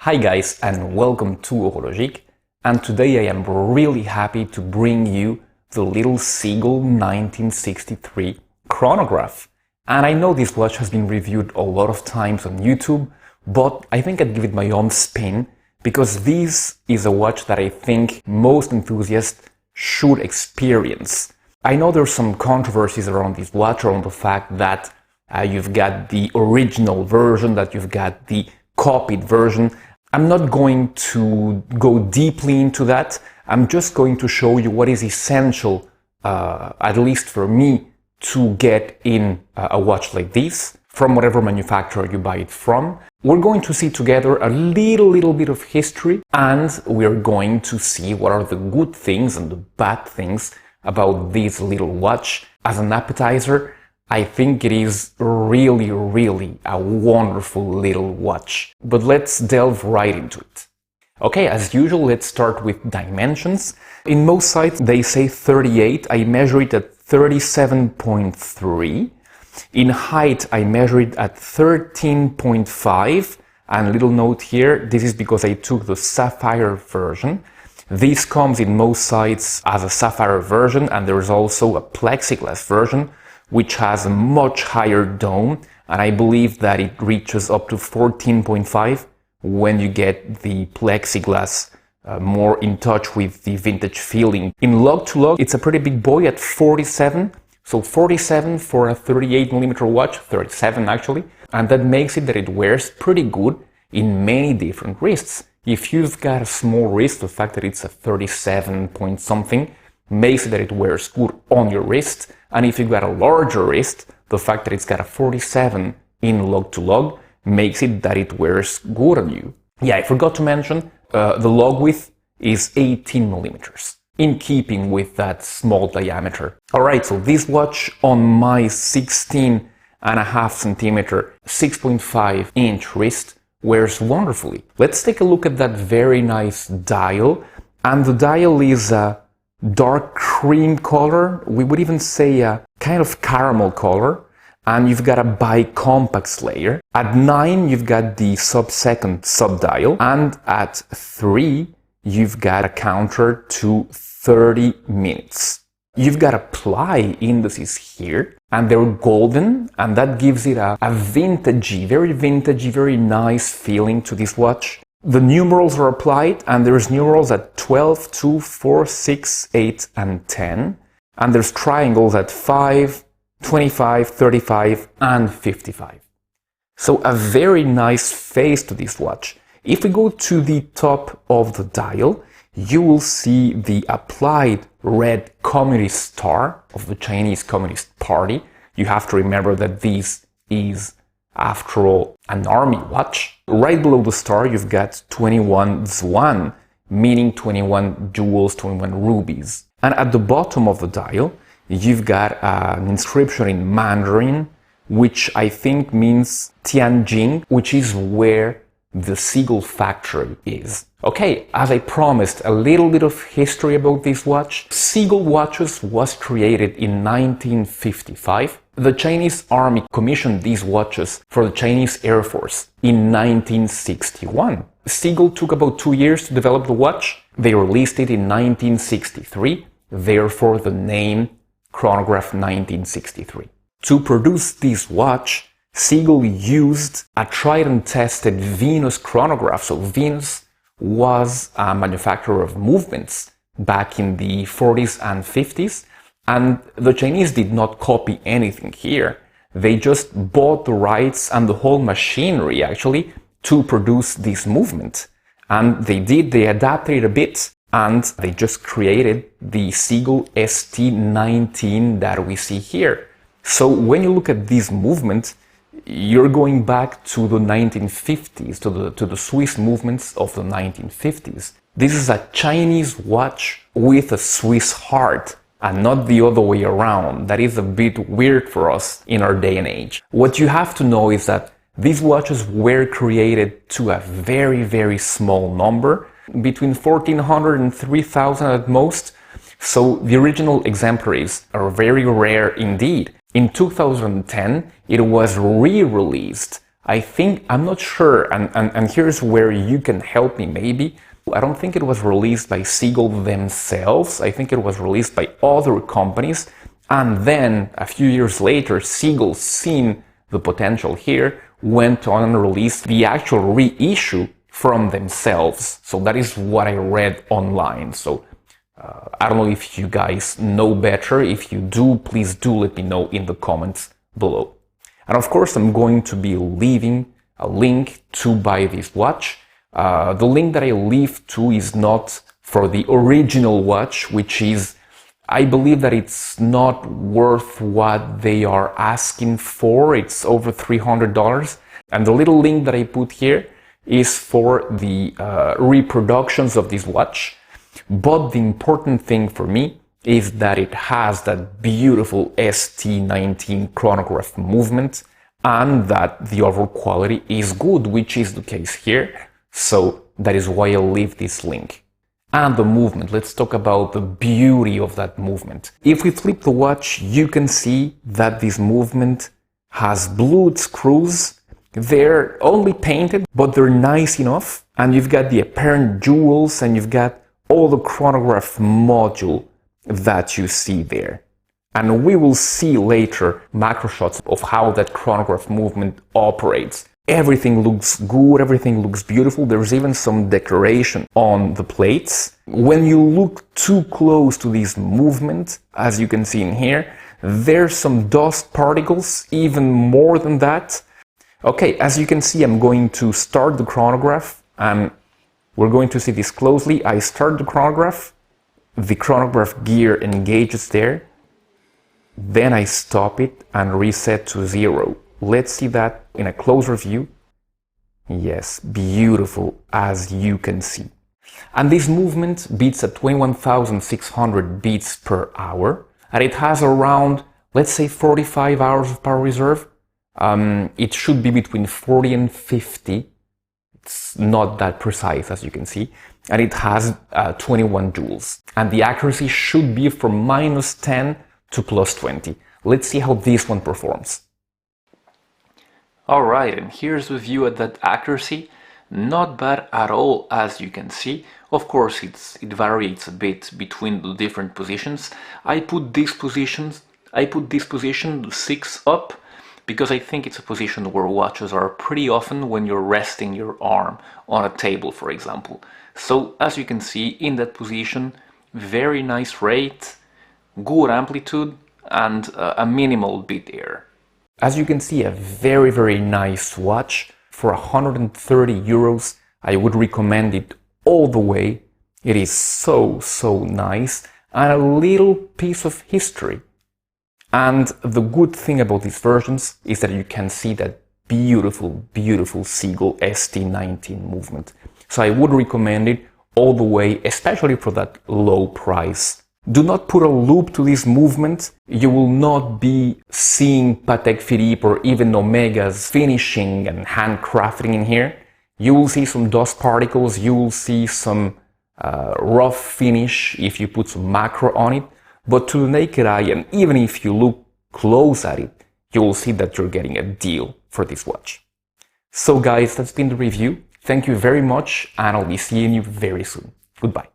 Hi guys, and welcome to Horologique, and today I am really happy to bring you the little Seagull 1963 chronograph. And I know this watch has been reviewed a lot of times on YouTube, but I think I'd give it my own spin because this is a watch that I think most enthusiasts should experience. I know there's some controversies around this watch, around the fact that you've got the original version, that you've got the copied version. I'm not going to go deeply into that. I'm just going to show you what is essential, at least for me, to get in a watch like this, from whatever manufacturer you buy it from. We're going to see together a little bit of history, and we're going to see what are the good things and the bad things about this little watch. As an appetizer, I think it is really a wonderful little watch. But let's delve right into it. Okay, as usual, let's start with dimensions. In most sites they say 38. I measure it at 37.3. In height I measure it at 13.5. And a little note here, this is because I took the sapphire version. This comes in most sites as a sapphire version, and there is also a plexiglass version which has a much higher dome, and I believe that it reaches up to 14.5 when you get the plexiglass more in touch with the vintage feeling. In lug to lug, it's a pretty big boy at 47, so 47 for a 38mm watch, 37 actually, and that makes it that it wears pretty good in many different wrists. If you've got a small wrist, the fact that it's a 37 point something makes it that it wears good on your wrist. And if you've got a larger wrist, the fact that it's got a 47 in lug to lug makes it that it wears good on you. Yeah, I forgot to mention, the lug width is 18mm, in keeping with that small diameter. Alright, so this watch on my 16.5cm, 6.5 inch wrist wears wonderfully. Let's take a look at that very nice dial. And the dial is a dark cream color, we would even say a kind of caramel color, and you've got a bicompax layer. At 9 you've got the sub-second sub-dial, and at 3 you've got a counter to 30 minutes. You've got a ply indices here, and they're golden, and that gives it a vintagey, very nice feeling to this watch. The numerals are applied, and there's numerals at 12, 2, 4, 6, 8, and 10. And there's triangles at 5, 25, 35, and 55. So a very nice face to this watch. If we go to the top of the dial, you will see the applied red communist star of the Chinese Communist Party. You have to remember that this is, after all, an army watch. Right below the star you've got 21 Zhuan, meaning 21 jewels, 21 rubies. And at the bottom of the dial you've got an inscription in Mandarin, which I think means Tianjin, which is where the Seagull factory is. Okay, as I promised, a little bit of history about this watch. Seagull Watches was created in 1955. The Chinese Army commissioned these watches for the Chinese Air Force in 1961. Seagull took about 2 years to develop the watch. They released it in 1963, therefore the name Chronograph 1963. To produce this watch, Seagull used a tried and tested Venus chronograph. So Venus was a manufacturer of movements back in the 40s and 50s. And the Chinese did not copy anything here. They just bought the rights and the whole machinery, actually, to produce this movement. And they adapted it a bit, and they just created the Seagull ST-19 that we see here. So when you look at this movement, you're going back to the 1950s, to the Swiss movements of the 1950s. This is a Chinese watch with a Swiss heart, and not the other way around. That is a bit weird for us in our day and age. What you have to know is that these watches were created to a very small number, between 1,400 and 3,000 at most. So the original exemplaries are very rare indeed. In 2010, it was re-released I think, I'm not sure, and here's where you can help me maybe. I don't think it was released by Seagull themselves. I think it was released by other companies. And then a few years later, Seagull, seeing the potential here, went on and released the actual reissue from themselves. So that is what I read online. So I don't know if you guys know better. If you do, please do let me know in the comments below. And of course, I'm going to be leaving a link to buy this watch. The link that I leave to is not for the original watch, which is, I believe that it's not worth what they are asking for. It's over $300. And the little link that I put here is for the reproductions of this watch. But the important thing for me is that it has that beautiful ST-19 chronograph movement and that the overall quality is good, which is the case here. So that is why I'll leave this link. And the movement, let's talk about the beauty of that movement. If we flip the watch, you can see that this movement has blued screws. They're only painted, but they're nice enough. And you've got the apparent jewels and you've got all the chronograph module that you see there. And we will see later macro shots of how that chronograph movement operates. Everything looks good, everything looks beautiful. There's even some decoration on the plates. When you look too close to this movement, as you can see in here, there's some dust particles, even more than that. Okay, as you can see, I'm going to start the chronograph and we're going to see this closely. I start the chronograph gear engages there, then I stop it and reset to 0. Let's see that in a closer view. Yes, beautiful, as you can see. And this movement beats at 21,600 beats per hour, and it has around, let's say, 45 hours of power reserve. It should be between 40 and 50. It's not that precise, as you can see. And it has 21 joules. And the accuracy should be from -10 to +20. Let's see how this one performs. Alright, and here's the view at that accuracy. Not bad at all, as you can see. Of course, it varies a bit between the different positions. I put this position 6 up, because I think it's a position where watches are pretty often when you're resting your arm on a table, for example. So, as you can see, in that position, very nice rate, good amplitude, and a minimal bit error. As you can see, a very, very nice watch. For 130 euros, I would recommend it all the way. It is so, so nice, and a little piece of history. And the good thing about these versions is that you can see that beautiful, beautiful Seagull ST-19 movement. So I would recommend it all the way, especially for that low price. Do not put a loop to this movement. You will not be seeing Patek Philippe or even Omega's finishing and handcrafting in here. You will see some dust particles, you will see some rough finish if you put some macro on it. But to the naked eye, and even if you look close at it, you will see that you're getting a deal for this watch. So guys, that's been the review. Thank you very much, and I'll be seeing you very soon. Goodbye.